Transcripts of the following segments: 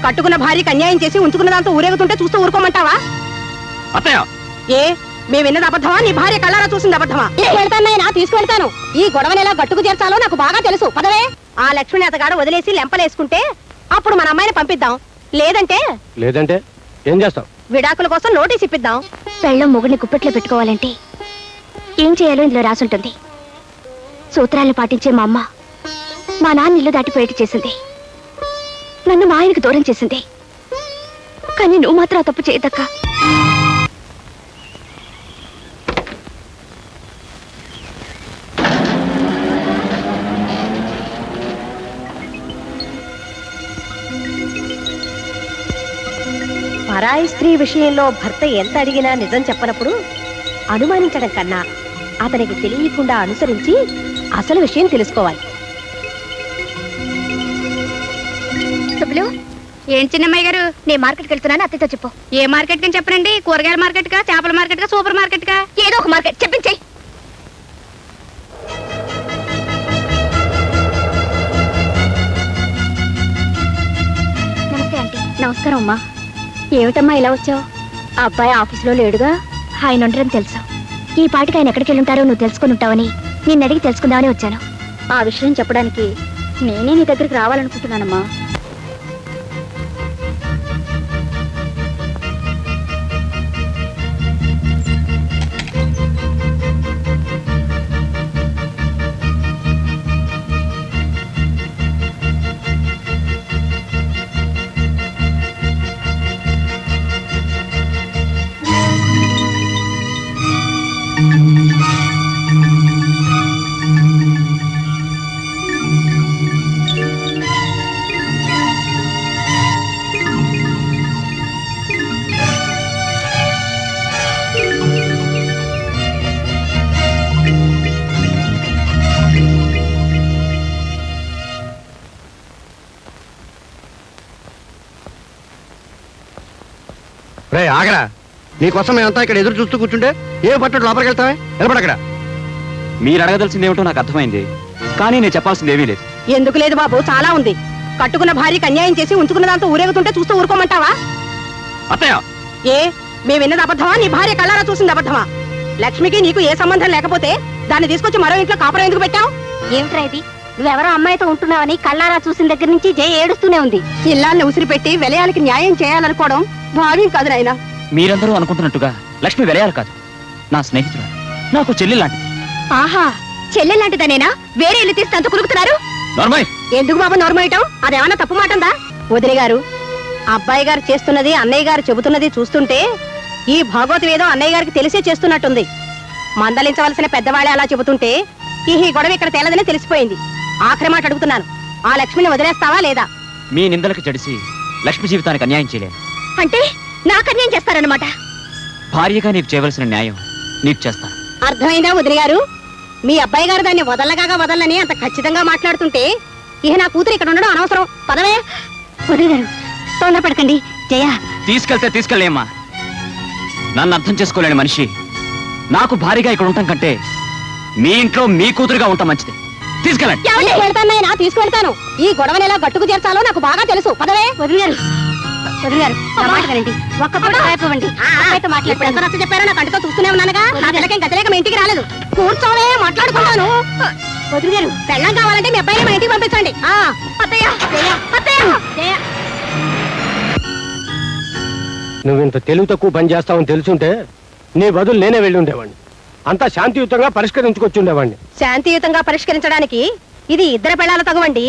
కట్టుకున్న భార్యకి అన్యాయం చేసి ఉంచుకున్న దాంతో ఊరేగుతుంటే చూస్తూ ఊరుకోమంటావా? అత్తయ్య, ఏ మేము విన్నది అబద్ధమా? నీ భార్య కళ్ళారా చూసింది అబద్ధమా? తీసుకెళ్తానైనా తీసుకెళ్తాను. ఈ గొడవని ఎలా గట్టుకు చేర్చాలో నాకు బాగా తెలుసు. పదవే. ఆ లక్ష్మణి అతగాడు వదిలేసి లెంపలేసుకుంటే అప్పుడు మన అమ్మాయిని పంపిద్దాం. లేదంటే ఏం చేస్తావు? విడాకుల కోసం నోటీస్ ఇప్పిద్దాం. పెళ్ళం మొగుడిని గుప్పెట్లో పెట్టుకోవాలంటే ఏం చేయాలో ఇందులో రాసుంటుంది. సూత్రాలను పాటించే మా అమ్మ మా నాన్న ఇల్లు దాటిపోయేటి చేసింది. నన్ను మా ఆయనకు దూరం చేసింది. కానీ నువ్వు మాత్రం ఆ తప్పు చేయదక్క. పరాయి స్త్రీ విషయంలో భర్త ఎంత అడిగినా నిజం చెప్పనప్పుడు అనుమానించడం కన్నా అతనికి తెలియకుండా అనుసరించి అసలు విషయం తెలుసుకోవాలి. సుబ్బులు, ఏం చిన్నమ్మాయి గారు? నేను మార్కెట్కి వెళ్తున్నాను, అత్తయ్యతో చెప్పు. ఏ మార్కెట్ అని చెప్పనండి? కూరగాయల మార్కెట్ కా, చేపల మార్కెట్ కా, సూపర్ మార్కెట్ కా? ఏదో ఒక మార్కెట్ చెప్పించేయి. నమస్తే ఆంటీ. నమస్కారం అమ్మా. ఏమిటమ్మా ఇలా వచ్చావు? ఆ అబ్బాయి ఆఫీసులో లేడుగా. ఆయన ఉండరని తెలుసు. ఈ పాటికి ఆయన ఎక్కడికి వెళ్ళుంటారో నువ్వు తెలుసుకుని ఉంటావని నిన్ను అడిగి తెలుసుకుందామని వచ్చాను. ఆ విషయం చెప్పడానికి నేనే నీ దగ్గరికి రావాలనుకుంటున్నానమ్మా. రే ఆగరా, నీకోసం మేమంతా ఇక్కడ ఎదురు చూస్తూ కూర్చుంటే ఏ పట్టు లోపలికి వెళ్తావే? నిలబడక్కడ. మీరు అడగదలసింది ఏమిటో నాకు అర్థమైంది, కానీ నేను చెప్పాల్సింది ఏమీ లేదు. ఎందుకు లేదు బాబు, చాలా ఉంది. కట్టుకున్న భార్యకి అన్యాయం చేసి ఉంచుకున్న దాంతో ఊరేగుతుంటే చూస్తూ ఊరుకోమంటావా? అత్తయ్య, ఏ మేము విన్నది అబద్ధమా? నీ భార్య కళ్ళారా చూసింది అబద్ధమా? లక్ష్మికి నీకు ఏ సంబంధం లేకపోతే దాన్ని తీసుకొచ్చి మరో ఇంట్లో కాపురం ఎందుకు పెట్టావు? ఏమిట్రా ఇది? నువ్వెవరో అమ్మాయితో ఉంటున్నావని కళ్ళారా చూసిన దగ్గర నుంచి జయ ఏడుస్తూనే ఉంది. ఇల్లాన్ని ఉసిరిపెట్టి వెలయాలకి న్యాయం చేయాలనుకోవడం భావ్యం కాదు నాయనా. మీరందరూ అనుకుంటున్నట్టుగా లక్ష్మి వెలయాలి కాదు, నా స్నేహితురాలు, నాకు చెల్లి లాంటిది. ఆహా, చెల్లెలాంటిదనేనా? వేరే ఇల్లు తీస్తే అంత కులుకుతున్నారు? నార్మల్. ఎందుకు బాబు నోర్మేయటం? అదేమన్నా తప్పు మాటందా? వదిలి గారు, అబ్బాయి గారు చేస్తున్నది అన్నయ్య గారు చెబుతున్నది చూస్తుంటే ఈ భాగవతం ఏదో అన్నయ్య గారికి తెలిసే చేస్తున్నట్టుంది. మందలించవలసిన పెద్దవాళ్ళే అలా చెబుతుంటే ఈ గొడవ ఇక్కడ తేలదని తెలిసిపోయింది. ఆఖరి మాట అడుగుతున్నాను, ఆ లక్ష్మిని వదిలేస్తావా లేదా? మీ నిందలకు జడిసి లక్ష్మి జీవితానికి అన్యాయం చేయలేను. అంటే నాకు అన్యాయం చేస్తారన్నమాట? భార్యగా నీకు చేయవలసిన న్యాయం నీకు చేస్తాను. అర్థమైందా వదిలి గారు? మీ అబ్బాయి గారు దాన్ని వదలని అంత ఖచ్చితంగా మాట్లాడుతుంటే ఇహ నా కూతురు ఇక్కడ ఉండడం అనవసరం. పదవే. వదిలి గారు, తొందరపడకండి. జయ, తీసుకెళ్తే తీసుకెళ్ళేమ్మా. నన్ను అర్థం చేసుకోలేని మనిషి నాకు భార్యగా ఇక్కడ ఉండటం కంటే మీ ఇంట్లో మీ కూతురుగా ఉంటాం మంచిది. తీసుకెళ్ళండి. తీసుకెళ్తాను. ఈ గొడవని ఎలా గట్టుకు చేర్చాలో నాకు బాగా తెలుసు. పదవే. వదిలి గారు, ఒక్క పూట అయిపోవండి. ఎంత నచ్చ చెప్పారో నా కంటితో చూస్తూనే ఉన్నానుగా. నా పిల్లకేం గతిలేక మీ ఇంటికి రాలేదు. కూర్చోవే, మాట్లాడుకున్నాను. వదిలి గారు, పెళ్ళం కావాలంటే మీ అబ్బాయిని మా ఇంటికి పంపించండి. అత్తయ్య, అత్తయ్య. నువ్వు ఇంత తెలివి తక్కువ పని చేస్తావని తెలుసుంటే నీ బదులు నేనే వెళ్ళి ఉండేవాడిని. అంతా శాంతియుతంగా పరిష్కరించుకొచ్చుండేవాడిని. శాంతియుతంగా పరిష్కరించడానికి ఇది ఇద్దరు పెళ్ళాల తగువండి.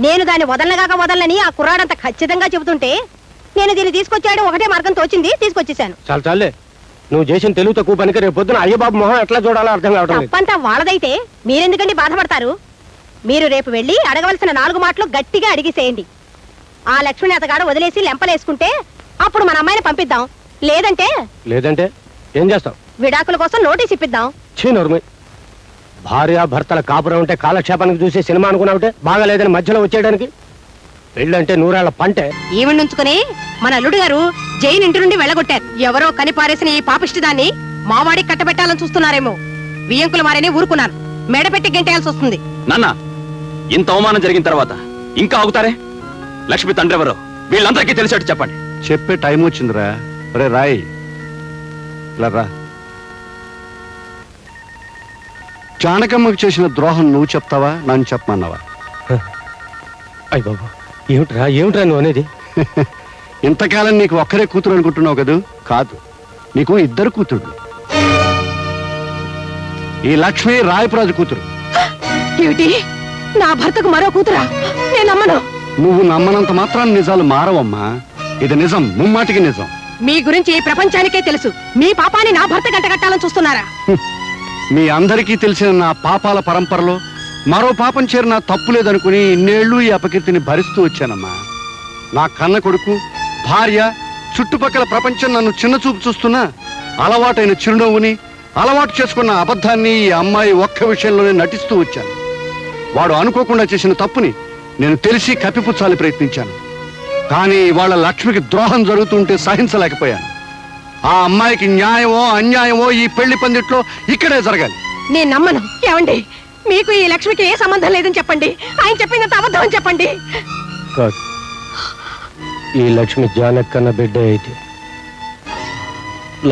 నేను దాన్ని వదలనని ఆ కుర్రాడంత ఖచ్చితంగా చెబుతుంటే నేను దీన్ని తీసుకొచ్చాడు ఒకటే మార్గం తోచింది, తీసుకొచ్చేసాను. చాలే, నువ్వు చేసిన తెలివి తక్కువ పనికి రేపు పొద్దున అయ్యబాబు మొహం ఎట్లా చూడాలో అర్థం కావడం లేదు. తప్పంతా వాళ్ళదైతే మీరెందుకండి బాధపడతారు? మీరు రేపు వెళ్ళి అడగవలసిన 4 మాటలు గట్టిగా అడిగిసేయండి. ఆ లక్ష్మణి అతగాడు వదిలేసి లెంపలేసుకుంటే అప్పుడు మన అమ్మాయిని పంపిద్దాం. లేదంటే ఏం చేస్తావు? విడాకుల కోసం నోటీస్ ఇప్పిద్దాం. నోర్మై, భార్య భర్తల కాపురం ఉంటే కాలక్షేపానికి చూసే సినిమా అనుకున్నావుంటే బాగా లేదని మధ్యలో వచ్చేయడానికి. పెళ్ళంటే 100 ఏళ్ల పంటే. ఈవెన్ నుంచుకుని మన అల్లుడు గారు జైన్ ఇంటి నుండి వెళ్ళగొట్టారు. ఎవరో కనిపారేసిన ఈ పాపిష్టి దాన్ని మావాడికి కట్టబెట్టాలని చూస్తున్నారేమో. బియ్యంకులు మారని ఊరుకున్నాను. మెడపెట్టి గెంటేయాల్సి వస్తుంది. నాన్న, ఇంత అవమానం జరిగిన తర్వాత ఇంకా ఆగుతారే? లక్ష్మి తండ్రి ఎవరో వీళ్ళందరికీ తెలిసేట్టు చెప్పండి. చెప్పే టైం వచ్చిందిరా. రే రాయ్, ఇలా రా. జానకమ్మకు చేసిన ద్రోహం నువ్వు చెప్తావా, నన్ను చెప్పమన్నావా? అయ్య బాబు, ఏమిట్రా నువ్వు అనేది? ఇంతకాలం నీకు ఒక్కరే కూతురు అనుకుంటున్నావు కదూ? కాదు, నీకు ఇద్దరు కూతురు. ఈ లక్ష్మి రాయపురాజు కూతురు. ఏమిటి, నా భర్తకు మరో కూతురా? నేను నమ్మను. నువ్వు నమ్మనంత మాత్రాన్ని నిజాలు మారవమ్మా. ఇది నిజం, ముమ్మాటికి నిజం. మీ గురించి ఈ ప్రపంచానికే తెలుసు. మీ పాపాన్ని నా భర్త గంటగట్టాలని చూస్తున్నారా? మీ అందరికీ తెలిసిన నా పాపాల పరంపరలో మరో పాపం చేరిన తప్పు లేదనుకుని ఇన్నేళ్లు ఈ అపకీర్తిని భరిస్తూ వచ్చానమ్మా. నా కన్న కొడుకు, భార్య, చుట్టుపక్కల ప్రపంచం నన్ను చిన్నచూపు చూస్తున్నా అలవాటైన చిరునవ్వుని, అలవాటు చేసుకున్న అబద్ధాన్ని ఈ అమ్మాయి ఒక్క విషయంలోనే నటిస్తూ వచ్చాను. వాడు అనుకోకుండా చేసిన తప్పుని నేను తెలిసి కప్పిపుచ్చాలి ప్రయత్నించాను. కానీ ఇవాళ లక్ష్మికి ద్రోహం జరుగుతుంటే సహించలేకపోయాను. ఆ అమ్మాయికి న్యాయమో అన్యాయమో ఈ పెళ్లి పందిట్లో ఇక్కడే జరగాలి. నేను నమ్మను. ఏమండి, మీకు ఈ లక్ష్మికి ఏ సంబంధం లేదని చెప్పండి. ఆయన చెప్పిందంత అబద్ధం అని చెప్పండి. కాదు, ఈ లక్ష్మి జానకన్న బిడ్డ అయితే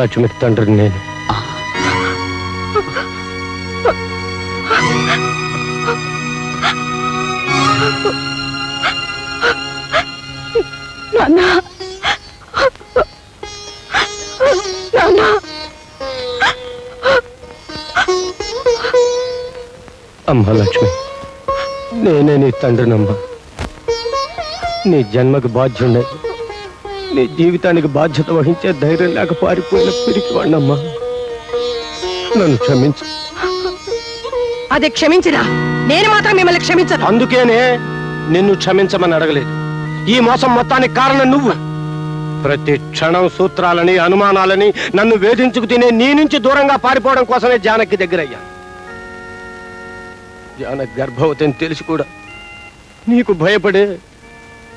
లక్ష్మికి తండ్రిని నేను. నాన్న, నాన్న, అమ్మ లక్ష్మి, నేనే నీ తండ్రినమ్మా. నీ జన్మకు బాధ్యుండే, నీ జీవితానికి బాధ్యత వహించే ధైర్యం లేక పారిపోయిన పిరికివాణ్ణమ్మా. నన్ను క్షమించు. అది క్షమించినా నేను మాత్రం మిమ్మల్ని క్షమించను. అందుకేనే నిన్ను క్షమించమని అడగలేదు. ఈ మోసం మొత్తానికి కారణం నువ్వు. ప్రతి క్షణం సూత్రాలని, అనుమానాలని నన్ను వేధించుకు తినే నీ నుంచి దూరంగా పారిపోవడం కోసమే జానకి దగ్గరయ్యా. జానకి గర్భవతి అని తెలిసి కూడా నీకు భయపడే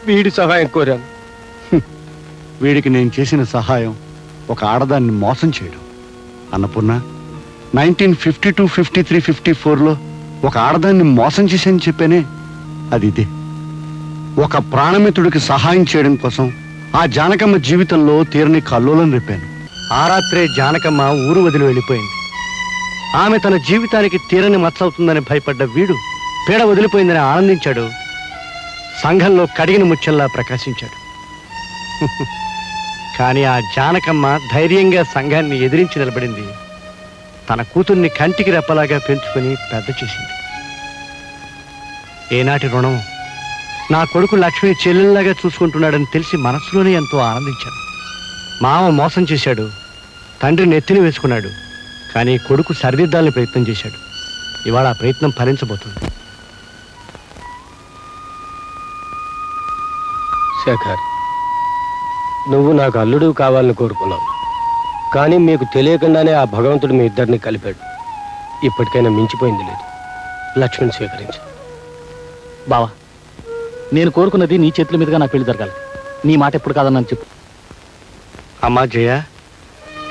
వీడి సహాయం కోరాను. వీడికి నేను చేసిన సహాయం ఒక ఆడదాన్ని మోసం చేయడం. అన్నపూర్ణ, 1952, 53, 54లో ఒక ఆడదాన్ని మోసం చేశానని చెప్పానే, అది ఇదే. ఒక ప్రాణమిత్రుడికి సహాయం చేయడం కోసం ఆ జానకమ్మ జీవితంలో తీరని కల్లోలం రేపాను. ఆ రాత్రే జానకమ్మ ఊరు వదిలి వెళ్ళిపోయింది. ఆమె తన జీవితానికి తీరని మచ్చవుతుందని భయపడ్డ వీడు పీడ వదిలిపోయిందని ఆనందించాడు. సంఘంలో కడిగిన ముత్యంలా ప్రకాశించాడు. కానీ ఆ జానకమ్మ ధైర్యంగా సంఘాన్ని ఎదిరించి నిలబడింది. తన కూతుర్ని కంటికి రెప్పలాగా పెంచుకొని పెద్ద చేసింది. ఏనాటి రుణం! నా కొడుకు లక్ష్మిని చెల్లెల్లాగా చూసుకుంటున్నాడని తెలిసి మనసులోనే ఎంతో ఆనందించాను. మామ మోసం చేశాడు, తండ్రి నెత్తిని వేసుకున్నాడు. కానీ కొడుకు సరిదిద్దాలని ప్రయత్నం చేశాడు. ఇవాళ ఆ ప్రయత్నం ఫలించబోతుంది. శేఖర్, నువ్వు నాకు అల్లుడు కావాలని కోరుకున్నావు. కానీ మీకు తెలియకుండానే ఆ భగవంతుడు మీ ఇద్దరిని కలిపాడు. ఇప్పటికైనా మించిపోయింది లేదు. లక్ష్మిని స్వీకరించు. బావా, నేను కోరుకున్నది నీ చేతుల మీదుగా నా పెళ్లి జరగాలి. నీ మాట ఎప్పుడు కాదన్నాను చెప్పు. అమ్మా జయ,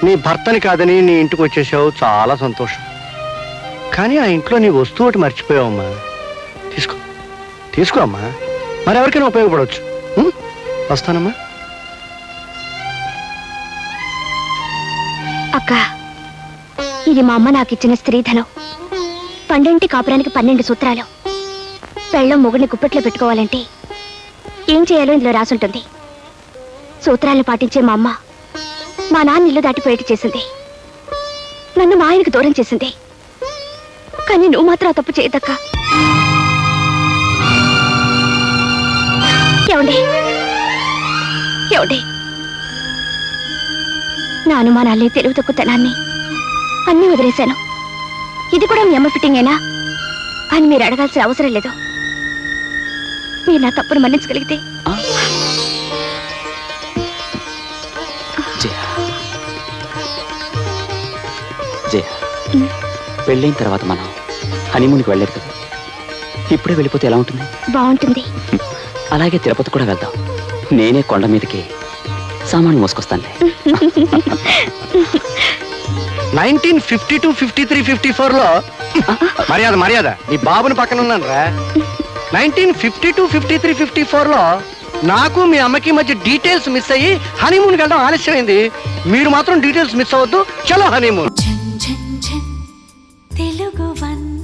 నీ భర్తని కాదని నీ ఇంటికి వచ్చేసావు, చాలా సంతోషం. కానీ ఆ ఇంట్లో నీ వస్తువు ఒకటి మర్చిపోయావమ్మా. తీసుకో అమ్మా, మరెవరికైనా ఉపయోగపడవచ్చు. వస్తానమ్మా. అక్క, ఇది మా అమ్మ నాకిచ్చిన స్త్రీధనం. 12 కాపురానికి 12 సూత్రాలు. పెళ్ళం మొగుడిని గుప్పెట్లో పెట్టుకోవాలంటే ఏం చేయాలో ఇందులో రాసుంటుంది. సూత్రాలను పాటించే మా అమ్మ మా నాన్న ఇల్లు దాటిపోయేటి చేసింది. నన్ను మా ఆయనకు దూరం చేసింది. కానీ నువ్వు మాత్రం ఆ తప్పు చేయదక్క. ఏమండి, నా అనుమానాల్ని, తెలివి తక్కువతనాన్ని అన్నీ వదిలేశాను. ఇది కూడా మీ అమ్మ ఫిట్టింగేనా అని మీరు అడగాల్సిన అవసరం లేదు. మీరు నా తప్పును మన్నించగలిగితే. జయ, పెళ్ళైన తర్వాత మనం హనీమూన్కి వెళ్ళలేదు కదా. ఇప్పుడే వెళ్ళిపోతే ఎలా ఉంటుంది? బాగుంటుంది. అలాగే తిరుపతి కూడా వెళ్దాం. నేనే కొండ మీదకి సామాన్ మోసుకొస్తానులే. 1952, 53, 54లో మర్యాద నీ బాబుని పక్కన ఉన్నాను రా. 1952, 53, 54లో నాకు మీ అమ్మకి మధ్య డీటెయిల్స్ మిస్ అయ్యి హనీమూన్కి వెళ్ళడం ఆలస్యమైంది. మీరు మాత్రం డీటెయిల్స్ మిస్ అవ్వద్దు. చలో హనీమూన్. తెలుగు వన్